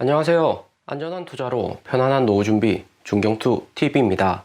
안녕하세요. 안전한 투자로 편안한 노후 준비 중경투 TV입니다.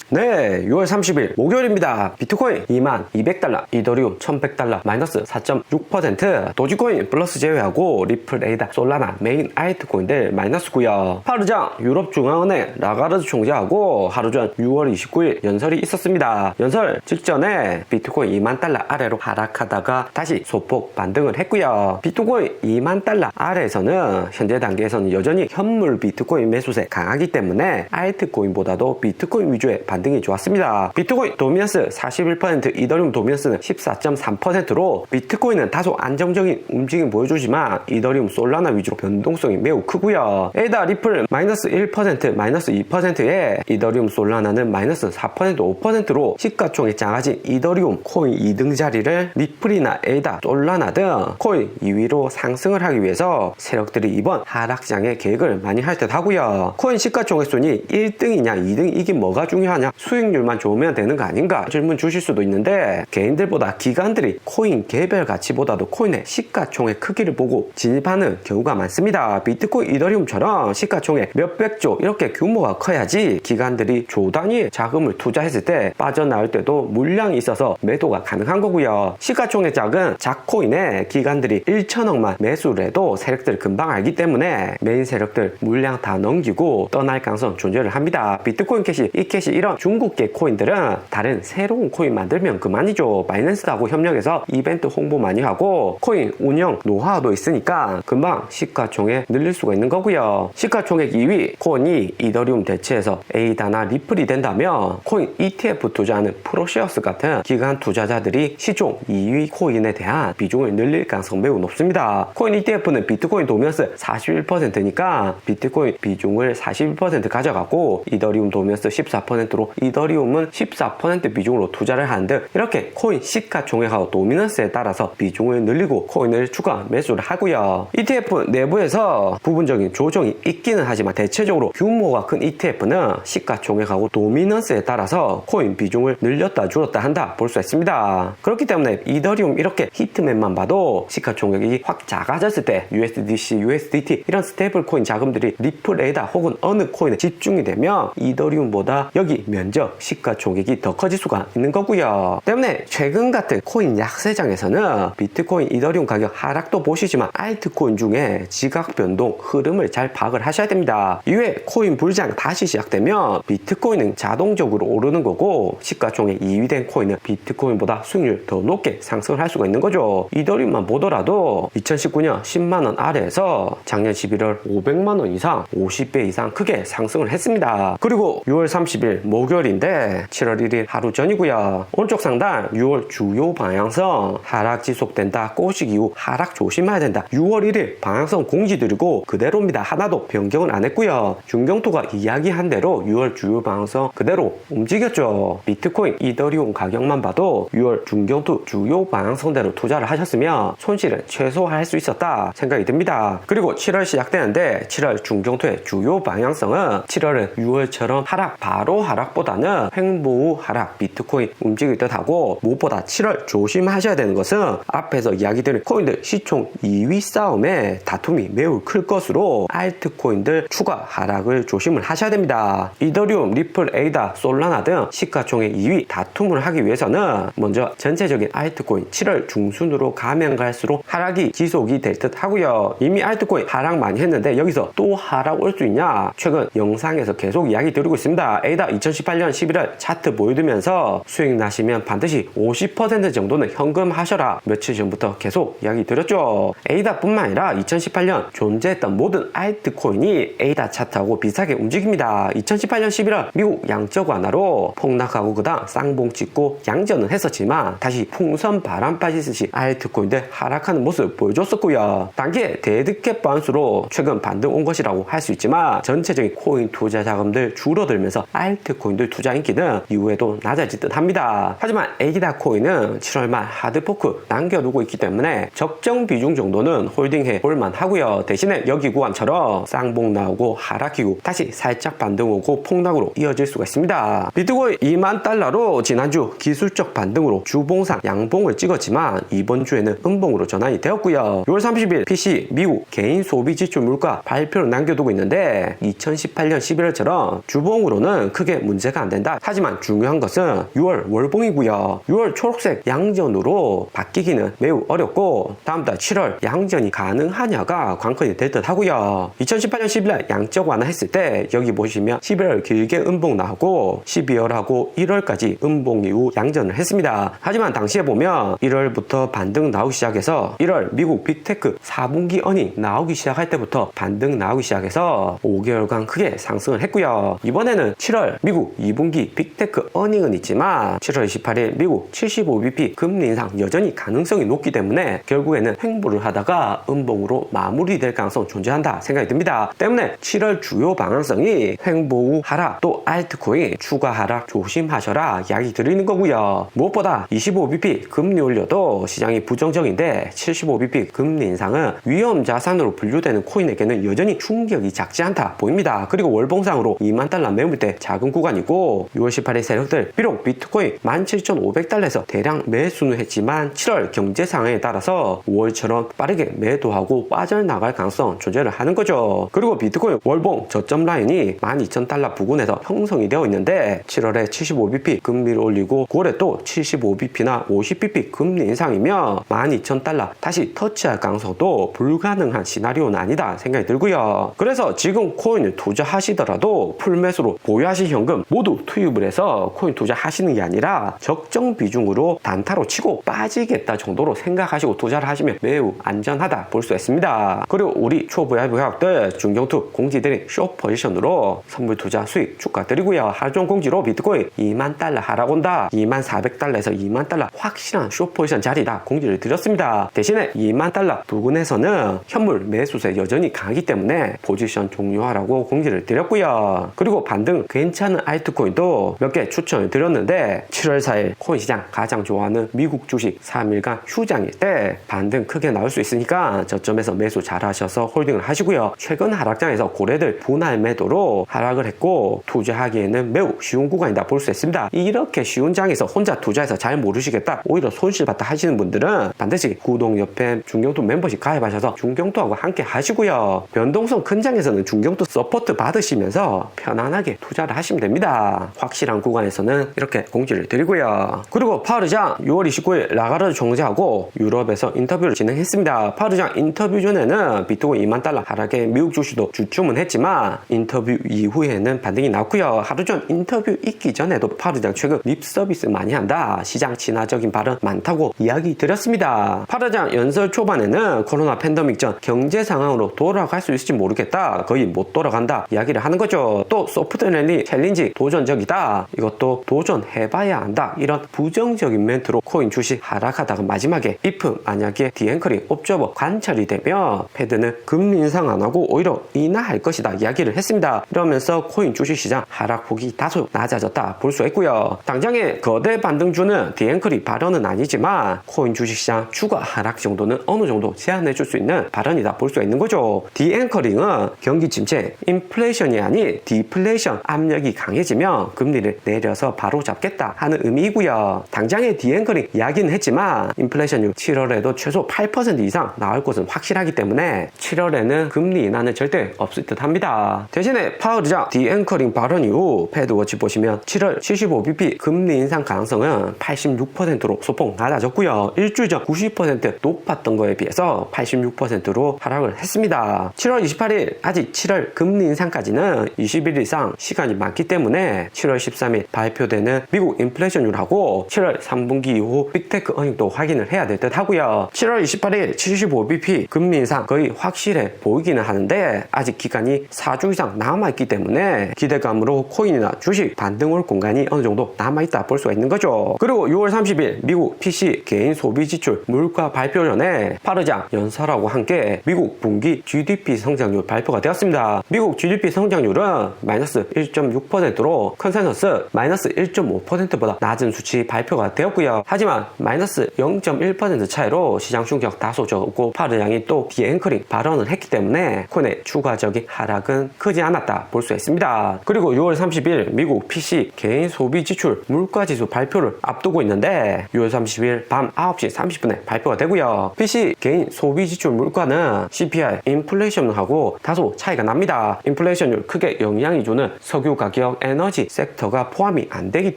네, 6월 30일 목요일입니다. 비트코인 2200달러, 이더리움 1100달러, 마이너스 4.6%, 도지코인 플러스 제외하고 리플, 에이다, 솔라나 메인 알트코인들 마이너스고요. 하루전 유럽중앙은행 라가르드 총재하고 하루전 6월 29일 연설이 있었습니다. 연설 직전에 비트코인 2만 달러 아래로 하락하다가 다시 소폭 반등을 했고요. 비트코인 2만 달러 아래에서는 현재 단계에서는 여전히 현물 비트코인 매수세 강하기 때문에 알트코인보다도 비트코인 위주의 반등이 좋았습니다. 비트코인 도미넌스 41%, 이더리움 도미넌스는 14.3%로 비트코인은 다소 안정적인 움직임 보여주지만 이더리움, 솔라나 위주로 변동성이 매우 크고요. 에이다, 리플 마이너스 1%, 마이너스 2%에 이더리움, 솔라나는 마이너스 4%, 5%로 시가총액 작아진 이더리움 코인 2등 자리를 리플이나 에이다, 솔라나 등 코인 2위로 상승을 하기 위해서 세력들이 이번 하락장의 계획을 많이 할 듯 하고요. 코인 시가총액 순위 1등이냐 2등 이게 뭐가 중요하냐, 수익률만 좋으면 되는 거 아닌가 질문 주실 수도 있는데, 개인들보다 기관들이 코인 개별 가치보다도 코인의 시가총액 크기를 보고 진입하는 경우가 많습니다. 비트코인, 이더리움처럼 시가총액 몇백조 이렇게 규모가 커야지 기관들이 조 단위의 자금을 투자했을 때 빠져나올 때도 물량이 있어서 매도가 가능한 거고요. 시가총액 작은 작코인에 기관들이 1천억만 매수를 해도 세력들 금방 알기 때문에 메인 세력들 물량 다 넘기고 떠날 가능성 존재를 합니다. 비트코인 캐시, 이캐시 이런 중국계 코인들은 다른 새로운 코인 만들면 그만이죠. 바이낸스하고 협력해서 이벤트 홍보 많이 하고 코인 운영 노하우도 있으니까 금방 시가총액 늘릴 수가 있는 거고요. 시가총액 2위 코인이 이더리움 대체해서 에이다나 리플이 된다면 코인 ETF 투자하는 프로쉐어스 같은 기관 투자자들이 시총 2위 코인에 대한 비중을 늘릴 가능성 매우 높습니다. 코인 ETF는 비트코인 도미넌스 41%니까 비트코인 비중을 41% 가져가고 이더리움 도미넌스 14%로 이더리움은 14% 비중으로 투자를 하는데, 이렇게 코인 시가총액하고 도미넌스에 따라서 비중을 늘리고 코인을 추가 매수를 하고요. ETF 내부에서 부분적인 조정이 있기는 하지만 대체적으로 규모가 큰 ETF는 시가총액하고 도미넌스에 따라서 코인 비중을 늘렸다 줄였다 한다 볼 수 있습니다. 그렇기 때문에 이더리움 이렇게 히트맵만 봐도 시가총액이 확 작아졌을 때 USDC, USDT 이런 스테이블 코인 자금들이 리플, 에이다 혹은 어느 코인에 집중이 되면 이더리움보다 여기 면적, 시가총액이 더 커질 수가 있는 거고요. 때문에 최근 같은 코인 약세장에서는 비트코인, 이더리움 가격 하락도 보시지만 알트코인 중에 지각 변동 흐름을 잘 파악을 하셔야 됩니다. 이후에 코인 불장 다시 시작되면 비트코인은 자동적으로 오르는 거고 시가총액 2위 된 코인은 비트코인보다 수익률 더 높게 상승을 할 수가 있는 거죠. 이더리움만 보더라도 2019년 10만원 아래에서 작년 11월 500만원 이상 50배 이상 크게 상승을 했습니다. 그리고 6월 30일 목요일인데 7월 1일 하루 전이고요. 오른쪽 상단 6월 주요 방향성 하락 지속된다, 꼬식 이후 하락 조심해야 된다, 6월 1일 방향성 공지드리고 그대로입니다. 하나도 변경은 안 했고요. 중경투가 이야기한 대로 6월 주요 방향성 그대로 움직였죠. 비트코인, 이더리움 가격만 봐도 6월 중경투 주요 방향성대로 투자를 하셨으면 손실을 최소화할 수 있었다 생각이 듭니다. 그리고 7월 시작되는데 7월 중경투의 주요 방향성은 7월은 6월처럼 하락 바로 하락보다는 횡보 후 하락 비트코인 움직일 듯 하고, 무엇보다 7월 조심하셔야 되는 것은 앞에서 이야기드린 코인들 시총 2위 싸움에 다툼이 매우 클 것으로 알트코인들 추가 하락을 조심을 하셔야 됩니다. 이더리움, 리플, 에이다, 솔라나 등 시가총액 2위 다툼을 하기 위해서는 먼저 전체적인 알트코인 7월 중순으로 가면 갈수록 하락이 지속이 될 듯 하고요. 이미 알트코인 하락 많이 했는데 여기서 또 하락 올 수 있냐, 최근 영상에서 계속 이야기 드리고 있습니다. 에이다 2018년 11월 차트 보여두면서 수익 나시면 반드시 50% 정도는 현금 하셔라 며칠 전부터 계속 이야기 드렸죠. 에이다 뿐만 아니라 2018년 존재했던 모든 알트코인이 에이다 차트하고 비슷하게 움직입니다. 2018년 11월 미국 양적 완화로 폭락하고 그다음 쌍봉 찍고 양전은 했었지만 다시 풍선 바람 빠지듯이 알트코인들 하락하는 모습 보여줬었고요. 단계 데드캣 바운스로 최근 반등 온 것이라고 할 수 있지만 전체적인 코인 투자 자금들 줄어들면서 알트 알트코인들 투자 인기는 이후에도 낮아질 듯 합니다. 하지만 에이다 코인은 7월 말 하드포크 남겨두고 있기 때문에 적정 비중 정도는 홀딩해 볼만 하고요. 대신에 여기 구간처럼 쌍봉 나오고 하락기고 다시 살짝 반등 오고 폭락으로 이어질 수가 있습니다. 비트코인 2만 달러로 지난주 기술적 반등으로 주봉상 양봉을 찍었지만 이번 주에는 음봉으로 전환이 되었고요. 6월 30일 PC 미국 개인 소비 지출 물가 발표를 남겨두고 있는데 2018년 11월처럼 주봉으로는 크게 문제가 안 된다. 하지만 중요한 것은 6월 월봉이고요. 6월 초록색 양전으로 바뀌기는 매우 어렵고 다음 달 7월 양전이 가능하냐가 관건이 될 듯 하고요. 2018년 11월 양적 완화했을 때 여기 보시면 11월 길게 음봉 나오고 12월하고 1월까지 음봉 이후 양전을 했습니다. 하지만 당시에 보면 1월부터 반등 나오기 시작해서 1월 미국 빅테크 4분기 어닝 나오기 시작할 때부터 반등 나오기 시작해서 5개월간 크게 상승을 했고요. 이번에는 7월 미국 2분기 빅테크 어닝은 있지만 7월 28일 미국 75bp 금리 인상 여전히 가능성이 높기 때문에 결국에는 횡보를 하다가 음봉으로 마무리될 가능성 존재한다 생각이 듭니다. 때문에 7월 주요 방향성이 횡보 후 하락 또 알트코인 추가 하락 조심하셔라 이야기 드리는 거고요. 무엇보다 25bp 금리 올려도 시장이 부정적인데 75bp 금리 인상은 위험 자산으로 분류되는 코인에게는 여전히 충격이 작지 않다 보입니다. 그리고 월봉상으로 2만 달러 매물대 작은 구간이고 6월 18일 세력들 비록 비트코인 17,500달러에서 대량 매수는 했지만 7월 경제 상황에 따라서 5월처럼 빠르게 매도하고 빠져나갈 가능성 존재를 하는 거죠. 그리고 비트코인 월봉 저점 라인이 12,000달러 부근에서 형성이 되어 있는데 7월에 75bp 금리를 올리고 9월에 또 75bp나 50bp 금리 인상이면 12,000달러 다시 터치할 가능성도 불가능한 시나리오는 아니다 생각이 들고요. 그래서 지금 코인을 투자하시더라도 풀매수로 보유하신 현금 모두 투입을 해서 코인 투자하시는 게 아니라 적정 비중으로 단타로 치고 빠지겠다 정도로 생각하시고 투자를 하시면 매우 안전하다 볼 수 있습니다. 그리고 우리 초보 얇은 가격들 중경투 공지드린 숏 포지션으로 선물 투자 수익 축하드리고요. 하루종 공지로 비트코인 2만 달러 하락 온다. 2만 400달러에서 2만 달러 확실한 숏 포지션 자리다 공지를 드렸습니다. 대신에 2만 달러 부근에서는 현물 매수세 여전히 강하기 때문에 포지션 종료하라고 공지를 드렸고요. 그리고 반등 괜찮은 알트코인도 몇 개 추천을 드렸는데 7월 4일 코인 시장 가장 좋아하는 미국 주식 3일간 휴장일 때 반등 크게 나올 수 있으니까 저점에서 매수 잘 하셔서 홀딩을 하시고요. 최근 하락장에서 고래들 분할 매도로 하락을 했고 투자하기에는 매우 쉬운 구간이다 볼 수 있습니다. 이렇게 쉬운 장에서 혼자 투자해서 잘 모르시겠다 오히려 손실받다 하시는 분들은 반드시 구독 옆에 중경투 멤버십 가입하셔서 중경투하고 함께 하시고요. 변동성 큰 장에서는 중경투 서포트 받으시면서 편안하게 투자를 하시면 됩니다. 확실한 구간에서는 이렇게 공지를 드리고요. 그리고 파르장 6월 29일 라가르드 총재하고 유럽에서 인터뷰를 진행했습니다. 파르장 인터뷰 전에는 비트코인 2만 달러 하락에 미국 주식도 주춤은 했지만 인터뷰 이후에는 반등이 나왔고요. 하루 전 인터뷰 있기 전에도 파르장 최근 립 서비스 많이 한다. 시장 친화적인 발언 많다고 이야기 드렸습니다. 파르장 연설 초반에는 코로나 팬데믹 전 경제 상황으로 돌아갈 수 있을지 모르겠다. 거의 못 돌아간다. 이야기를 하는 거죠. 또 소프트랜리 챌린지 도전적이다. 이것도 도전해봐야 한다. 이런 부정적인 멘트로 코인 주식 하락하다가 마지막에 if 만약에 디앵커링 옵저버 관찰이 되면 패드는 금리 인상 안 하고 오히려 인하할 것이다. 이야기를 했습니다. 이러면서 코인 주식시장 하락폭이 다소 낮아졌다 볼 수 있고요. 당장의 거대 반등주는 디앵커리 발언은 아니지만 코인 주식시장 추가 하락 정도는 어느 정도 제한해 줄 수 있는 발언이다 볼 수 있는 거죠. 디앵커링은 경기 침체, 인플레이션이 아닌 디플레이션 압력이 강해지면 금리를 내려서 바로 잡겠다 하는 의미이고요. 당장의 디앵커링 이야기는 했지만 인플레이션율 7월에도 최소 8% 이상 나올 것은 확실하기 때문에 7월에는 금리 인하는 절대 없을 듯 합니다. 대신에 파월의장 디앵커링 발언 이후 패드워치 보시면 7월 75bp 금리 인상 가능성은 86%로 소폭 낮아졌고요. 일주일 전 90% 높았던 거에 비해서 86%로 하락을 했습니다. 7월 28일 아직 7월 금리 인상까지는 20일 이상 시간이 많기 때문에 7월 13일 발표되는 미국 인플레이션율하고 7월 3분기 이후 빅테크 어닝도 확인을 해야 될 듯 하고요. 7월 28일 75bp 금리 인상 거의 확실해 보이기는 하는데 아직 기간이 4주 이상 남아있기 때문에 기대감으로 코인이나 주식 반등 올 공간이 어느 정도 남아있다 볼 수가 있는 거죠. 그리고 6월 30일 미국 PC 개인 소비 지출 물가 발표 전에 파르장 연설하고 함께 미국 분기 GDP 성장률 발표가 되었습니다. 미국 GDP 성장률은 마이너스 1.6% 1.6%로 컨센서스 마이너스 1.5%보다 낮은 수치 발표가 되었고요. 하지만 마이너스 0.1% 차이로 시장 충격 다소 적고 파르양이 또 디앵커링 발언을 했기 때문에 코인의 추가적인 하락은 크지 않았다 볼 수 있습니다. 그리고 6월 30일 미국 PC 개인 소비 지출 물가지수 발표를 앞두고 있는데 6월 30일 밤 9시 30분에 발표가 되고요. PC 개인 소비 지출 물가는 CPI 인플레이션하고 다소 차이가 납니다. 인플레이션율 크게 영향이 주는 석유 가격, 에너지 섹터가 포함이 안 되기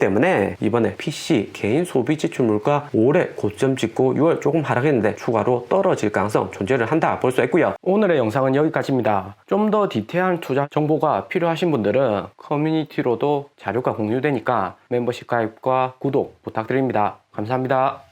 때문에 이번에 PC 개인 소비 지출 물가 올해 고점 찍고 6월 조금 하락했는데 추가로 떨어질 가능성 존재를 한다 볼 수 있고요. 오늘의 영상은 여기까지입니다. 좀 더 디테일한 투자 정보가 필요하신 분들은 커뮤니티로도 자료가 공유되니까 멤버십 가입과 구독 부탁드립니다. 감사합니다.